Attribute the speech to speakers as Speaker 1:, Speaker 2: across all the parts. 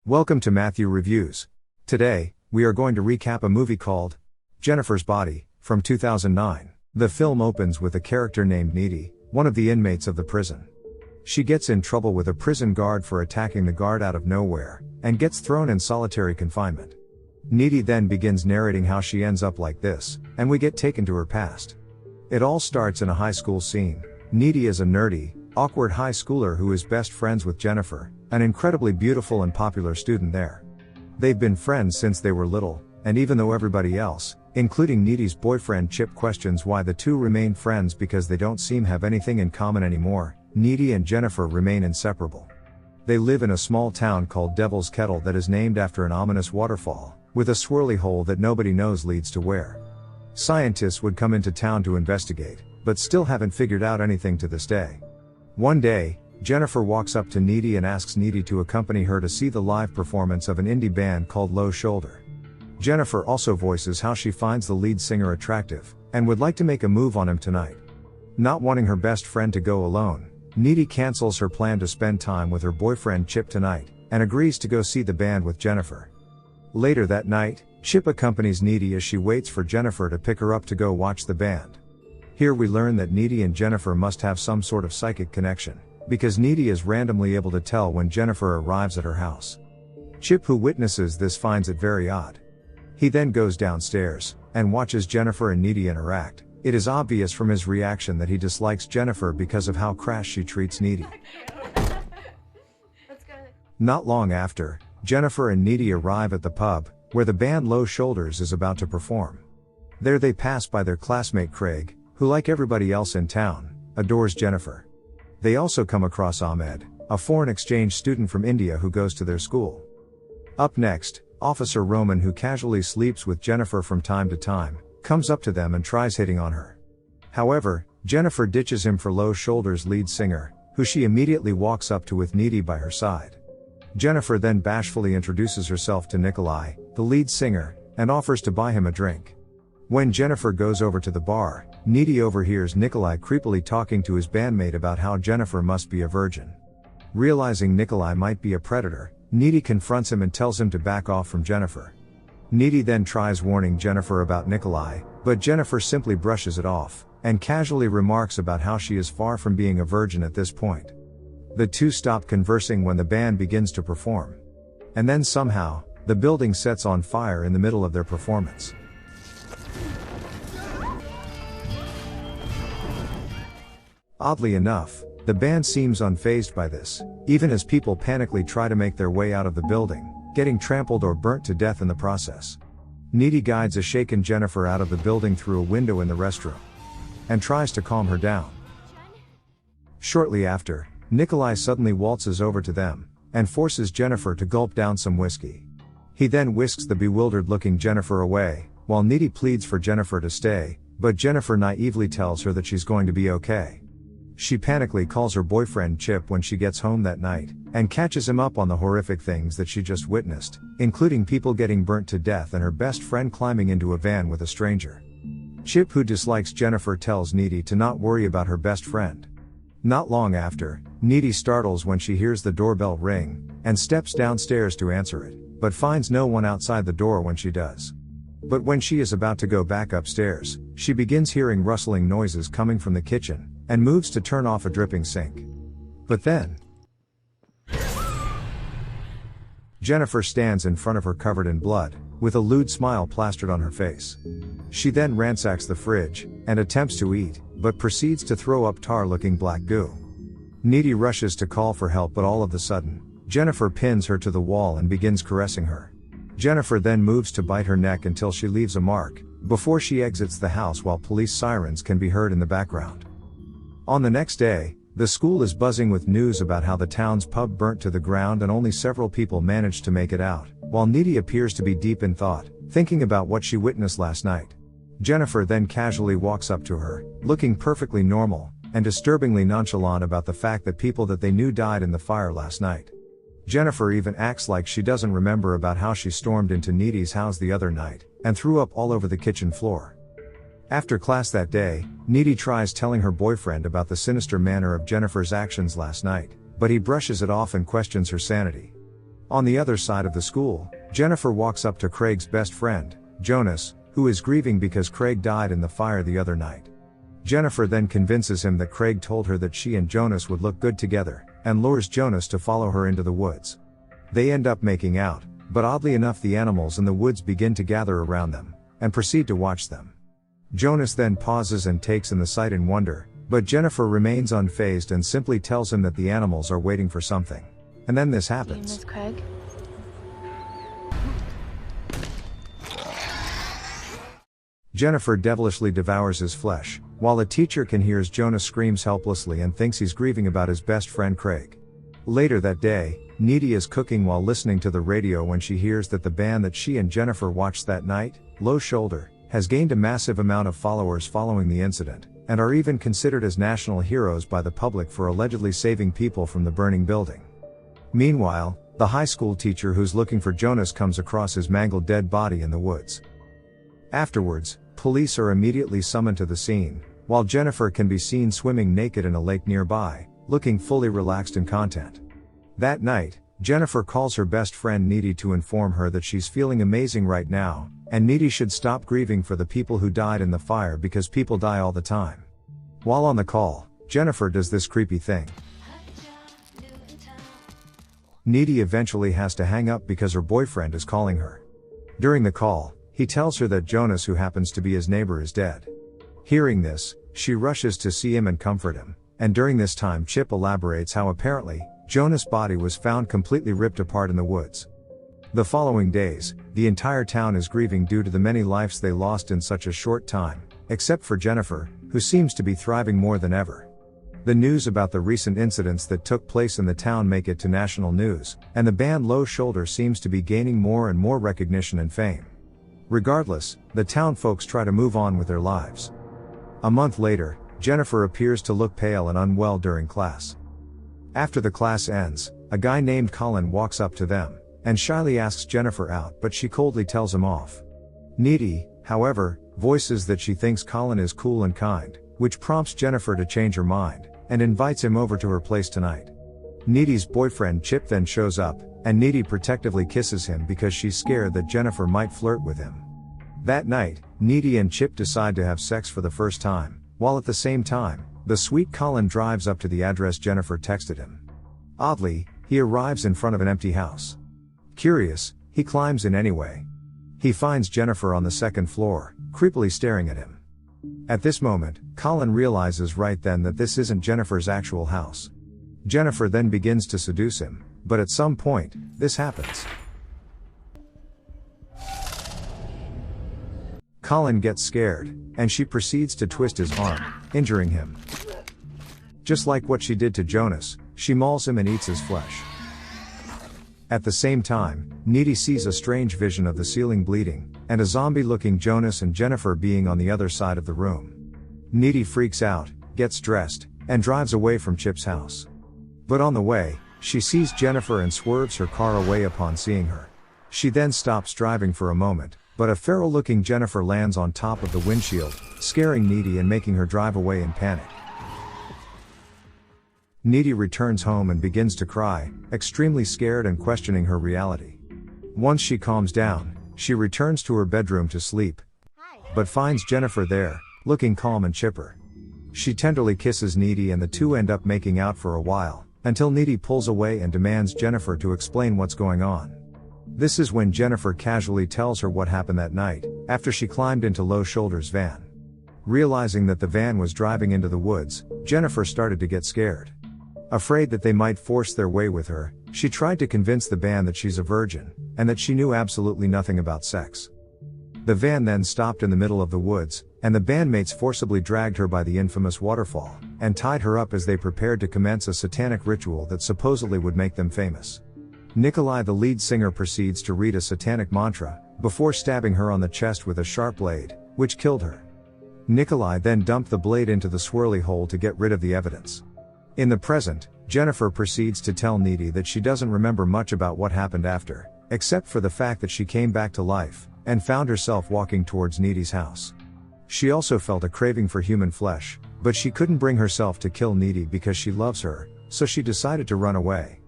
Speaker 1: Welcome to Matthew Reviews. Today, we are going to recap a movie called Jennifer's Body, from 2009. The film opens with a character named Anita, one of the inmates of the prison. She gets in trouble with a prison guard for attacking the guard out of nowhere, and gets thrown in solitary confinement. Anita then begins narrating how she ends up like this, and we get taken to her past. It all starts in a high school scene. Anita is a nerdy, awkward high schooler who is best friends with Jennifer, an incredibly beautiful and popular student there. They've been friends since they were little, and even though everybody else, including Anita's boyfriend Chip, questions why the two remain friends because they don't seem have anything in common anymore, Anita and Jennifer remain inseparable. They live in a small town called Devil's Kettle that is named after an ominous waterfall, with a swirly hole that nobody knows leads to where. Scientists would come into town to investigate, but still haven't figured out anything to this day. One day, Jennifer walks up to Anita and asks Anita to accompany her to see the live performance of an indie band called Low Shoulder. Jennifer also voices how she finds the lead singer attractive, and would like to make a move on him tonight. Not wanting her best friend to go alone, Anita cancels her plan to spend time with her boyfriend Chip tonight, and agrees to go see the band with Jennifer. Later that night, Chip accompanies Anita as she waits for Jennifer to pick her up to go watch the band. Here we learn that Anita and Jennifer must have some sort of psychic connection, because Anita is randomly able to tell when Jennifer arrives at her house. Chip, who witnesses this, finds it very odd. He then goes downstairs, and watches Jennifer and Anita interact. It is obvious from his reaction that he dislikes Jennifer because of how crass she treats Anita. Not long after, Jennifer and Anita arrive at the pub, where the band Low Shoulders is about to perform. There they pass by their classmate Craig, who, like everybody else in town, adores Jennifer. They also come across Ahmed, a foreign exchange student from India who goes to their school. Up next, Officer Roman, who casually sleeps with Jennifer from time to time, comes up to them and tries hitting on her. However, Jennifer ditches him for Low Shoulders' lead singer, who she immediately walks up to with Anita by her side. Jennifer then bashfully introduces herself to Nikolai, the lead singer, and offers to buy him a drink. When Jennifer goes over to the bar, Anita overhears Nikolai creepily talking to his bandmate about how Jennifer must be a virgin. Realizing Nikolai might be a predator, Anita confronts him and tells him to back off from Jennifer. Anita then tries warning Jennifer about Nikolai, but Jennifer simply brushes it off, and casually remarks about how she is far from being a virgin at this point. The two stop conversing when the band begins to perform. And then somehow, the building sets on fire in the middle of their performance. Oddly enough, the band seems unfazed by this, even as people panically try to make their way out of the building, getting trampled or burnt to death in the process. Anita guides a shaken Jennifer out of the building through a window in the restroom, and tries to calm her down. Shortly after, Nikolai suddenly waltzes over to them, and forces Jennifer to gulp down some whiskey. He then whisks the bewildered-looking Jennifer away, while Anita pleads for Jennifer to stay, but Jennifer naively tells her that she's going to be okay. She panically calls her boyfriend Chip when she gets home that night, and catches him up on the horrific things that she just witnessed, including people getting burnt to death and her best friend climbing into a van with a stranger. Chip, who dislikes Jennifer, tells Anita to not worry about her best friend. Not long after, Anita startles when she hears the doorbell ring, and steps downstairs to answer it, but finds no one outside the door when she does. But when she is about to go back upstairs, she begins hearing rustling noises coming from the kitchen, and moves to turn off a dripping sink. But then, Jennifer stands in front of her covered in blood, with a lewd smile plastered on her face. She then ransacks the fridge, and attempts to eat, but proceeds to throw up tar-looking black goo. Anita rushes to call for help, but all of a sudden, Jennifer pins her to the wall and begins caressing her. Jennifer then moves to bite her neck until she leaves a mark, before she exits the house while police sirens can be heard in the background. On the next day, the school is buzzing with news about how the town's pub burnt to the ground and only several people managed to make it out, while Anita appears to be deep in thought, thinking about what she witnessed last night. Jennifer then casually walks up to her, looking perfectly normal, and disturbingly nonchalant about the fact that people that they knew died in the fire last night. Jennifer even acts like she doesn't remember about how she stormed into Anita's house the other night, and threw up all over the kitchen floor. After class that day, Anita tries telling her boyfriend about the sinister manner of Jennifer's actions last night, but he brushes it off and questions her sanity. On the other side of the school, Jennifer walks up to Craig's best friend, Jonas, who is grieving because Craig died in the fire the other night. Jennifer then convinces him that Craig told her that she and Jonas would look good together, and lures Jonas to follow her into the woods. They end up making out, but oddly enough the animals in the woods begin to gather around them, and proceed to watch them. Jonas then pauses and takes in the sight in wonder, but Jennifer remains unfazed and simply tells him that the animals are waiting for something. And then this happens.
Speaker 2: Do you miss Craig?
Speaker 1: Jennifer devilishly devours his flesh, while a teacher can hear Jonas screams helplessly and thinks he's grieving about his best friend Craig. Later that day, Anita is cooking while listening to the radio when she hears that the band that she and Jennifer watched that night, Low Shoulder, has gained a massive amount of followers following the incident, and are even considered as national heroes by the public for allegedly saving people from the burning building. Meanwhile, the high school teacher who's looking for Jonas comes across his mangled dead body in the woods. Afterwards, police are immediately summoned to the scene, while Jennifer can be seen swimming naked in a lake nearby, looking fully relaxed and content. That night, Jennifer calls her best friend Anita to inform her that she's feeling amazing right now, and Anita should stop grieving for the people who died in the fire because people die all the time. While on the call, Jennifer does this creepy thing. Anita eventually has to hang up because her boyfriend is calling her. During the call, he tells her that Jonas, who happens to be his neighbor, is dead. Hearing this, she rushes to see him and comfort him, and during this time Chip elaborates how apparently, Jonas' body was found completely ripped apart in the woods. The following days, the entire town is grieving due to the many lives they lost in such a short time, except for Jennifer, who seems to be thriving more than ever. The news about the recent incidents that took place in the town make it to national news, and the band Low Shoulder seems to be gaining more and more recognition and fame. Regardless, the town folks try to move on with their lives. A month later, Jennifer appears to look pale and unwell during class. After the class ends, a guy named Colin walks up to them, and shyly asks Jennifer out, but she coldly tells him off. Anita, however, voices that she thinks Colin is cool and kind, which prompts Jennifer to change her mind, and invites him over to her place tonight. Anita's boyfriend Chip then shows up, and Anita protectively kisses him because she's scared that Jennifer might flirt with him. That night, Anita and Chip decide to have sex for the first time, while at the same time, the sweet Colin drives up to the address Jennifer texted him. Oddly, he arrives in front of an empty house. Curious, he climbs in anyway. He finds Jennifer on the second floor, creepily staring at him. At this moment, Colin realizes right then that this isn't Jennifer's actual house. Jennifer then begins to seduce him, but at some point, this happens. Colin gets scared, and she proceeds to twist his arm, injuring him. Just like what she did to Jonas, she mauls him and eats his flesh. At the same time, Anita sees a strange vision of the ceiling bleeding, and a zombie-looking Jonas and Jennifer being on the other side of the room. Anita freaks out, gets dressed, and drives away from Chip's house. But on the way, she sees Jennifer and swerves her car away upon seeing her. She then stops driving for a moment, but a feral-looking Jennifer lands on top of the windshield, scaring Anita and making her drive away in panic. Anita returns home and begins to cry, extremely scared and questioning her reality. Once she calms down, she returns to her bedroom to sleep, but finds Jennifer there, looking calm and chipper. She tenderly kisses Anita and the two end up making out for a while, until Anita pulls away and demands Jennifer to explain what's going on. This is when Jennifer casually tells her what happened that night, after she climbed into Low Shoulder's van. Realizing that the van was driving into the woods, Jennifer started to get scared. Afraid that they might force their way with her, she tried to convince the band that she's a virgin, and that she knew absolutely nothing about sex. The van then stopped in the middle of the woods, and the bandmates forcibly dragged her by the infamous waterfall, and tied her up as they prepared to commence a satanic ritual that supposedly would make them famous. Nikolai, the lead singer, proceeds to read a satanic mantra, before stabbing her on the chest with a sharp blade, which killed her. Nikolai then dumped the blade into the swirly hole to get rid of the evidence. In the present, Jennifer proceeds to tell Anita that she doesn't remember much about what happened after, except for the fact that she came back to life, and found herself walking towards Anita's house. She also felt a craving for human flesh, but she couldn't bring herself to kill Anita because she loves her, so she decided to run away.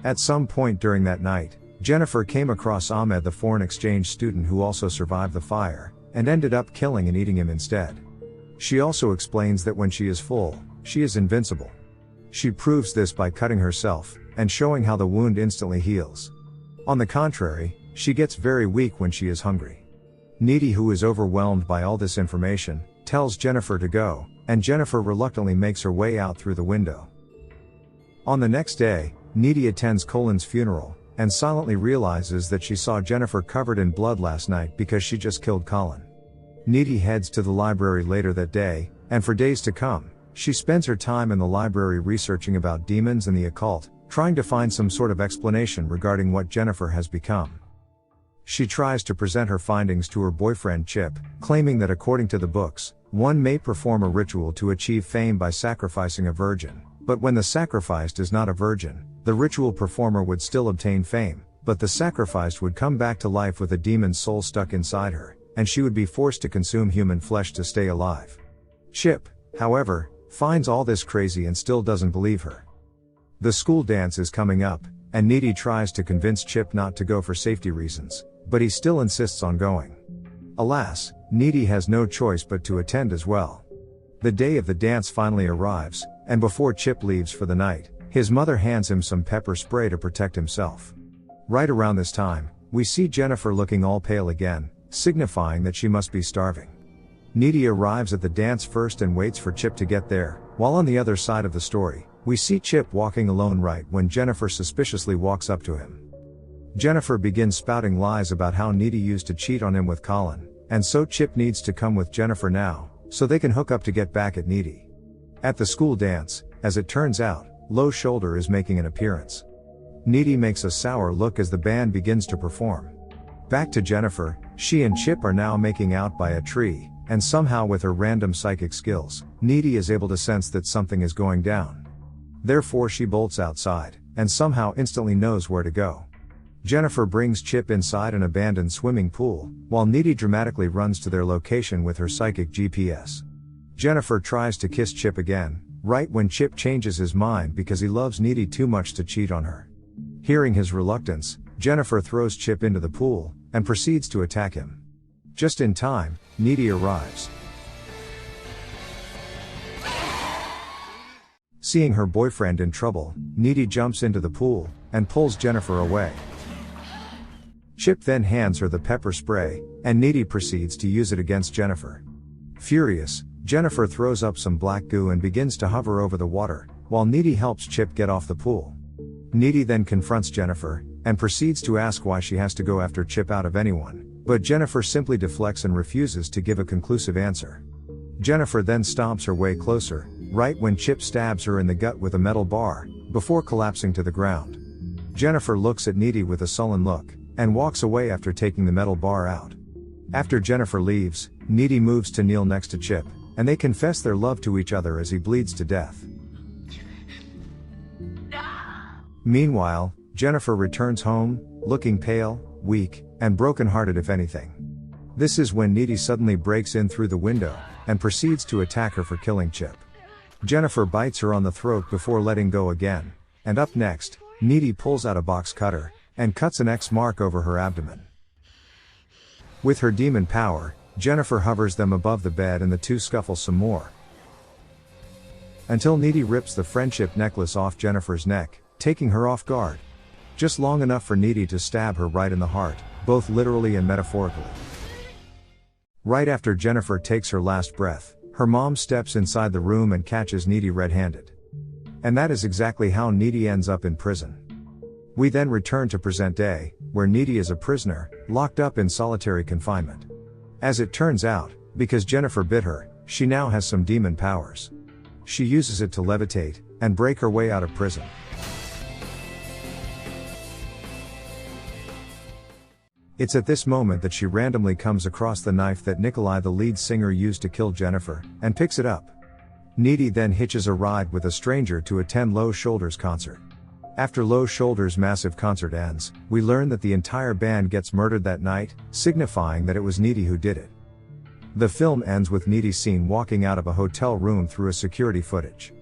Speaker 1: At some point during that night, Jennifer came across Ahmed, the foreign exchange student who also survived the fire, and ended up killing and eating him instead. She also explains that when she is full, she is invincible. She proves this by cutting herself, and showing how the wound instantly heals. On the contrary, she gets very weak when she is hungry. Needy, who is overwhelmed by all this information, tells Jennifer to go, and Jennifer reluctantly makes her way out through the window. On the next day, Needy attends Colin's funeral, and silently realizes that she saw Jennifer covered in blood last night because she just killed Colin. Needy heads to the library later that day, and for days to come, she spends her time in the library researching about demons and the occult, trying to find some sort of explanation regarding what Jennifer has become. She tries to present her findings to her boyfriend Chip, claiming that according to the books, one may perform a ritual to achieve fame by sacrificing a virgin, but when the sacrificed is not a virgin, the ritual performer would still obtain fame, but the sacrificed would come back to life with a demon's soul stuck inside her, and she would be forced to consume human flesh to stay alive. Chip, however, finds all this crazy and still doesn't believe her. The school dance is coming up, and Needy tries to convince Chip not to go for safety reasons, but he still insists on going. Alas, Needy has no choice but to attend as well. The day of the dance finally arrives, and before Chip leaves for the night, his mother hands him some pepper spray to protect himself. Right around this time, we see Jennifer looking all pale again, signifying that she must be starving. Needy arrives at the dance first and waits for Chip to get there, while on the other side of the story, we see Chip walking alone right when Jennifer suspiciously walks up to him. Jennifer begins spouting lies about how Needy used to cheat on him with Colin, and so Chip needs to come with Jennifer now, so they can hook up to get back at Needy. At the school dance, as it turns out, Low Shoulder is making an appearance. Needy makes a sour look as the band begins to perform. Back to Jennifer, she and Chip are now making out by a tree, and somehow with her random psychic skills, Needy is able to sense that something is going down. Therefore she bolts outside, and somehow instantly knows where to go. Jennifer brings Chip inside an abandoned swimming pool, while Needy dramatically runs to their location with her psychic GPS. Jennifer tries to kiss Chip again, right when Chip changes his mind because he loves Needy too much to cheat on her. Hearing his reluctance, Jennifer throws Chip into the pool, and proceeds to attack him. Just in time, Needy arrives. Seeing her boyfriend in trouble, Needy jumps into the pool, and pulls Jennifer away. Chip then hands her the pepper spray, and Needy proceeds to use it against Jennifer. Furious, Jennifer throws up some black goo and begins to hover over the water, while Needy helps Chip get off the pool. Needy then confronts Jennifer, and proceeds to ask why she has to go after Chip out of anyone, but Jennifer simply deflects and refuses to give a conclusive answer. Jennifer then stomps her way closer, right when Chip stabs her in the gut with a metal bar, before collapsing to the ground. Jennifer looks at Needy with a sullen look, and walks away after taking the metal bar out. After Jennifer leaves, Needy moves to kneel next to Chip, and they confess their love to each other as he bleeds to death. Meanwhile, Jennifer returns home, looking pale, weak, and broken-hearted if anything. This is when Needy suddenly breaks in through the window, and proceeds to attack her for killing Chip. Jennifer bites her on the throat before letting go again, and up next, Needy pulls out a box cutter, and cuts an X mark over her abdomen. With her demon power, Jennifer hovers them above the bed and the two scuffle some more. Until Needy rips the friendship necklace off Jennifer's neck, taking her off guard. Just long enough for Needy to stab her right in the heart, both literally and metaphorically. Right after Jennifer takes her last breath, her mom steps inside the room and catches Needy red-handed. And that is exactly how Needy ends up in prison. We then return to present day, where Needy is a prisoner, locked up in solitary confinement. As it turns out, because Jennifer bit her, she now has some demon powers. She uses it to levitate, and break her way out of prison. It's at this moment that she randomly comes across the knife that Nikolai, the lead singer, used to kill Jennifer, and picks it up. Needy then hitches a ride with a stranger to attend Low Shoulder's concert. After Low Shoulder's massive concert ends, we learn that the entire band gets murdered that night, signifying that it was Needy who did it. The film ends with Needy seen walking out of a hotel room through a security footage.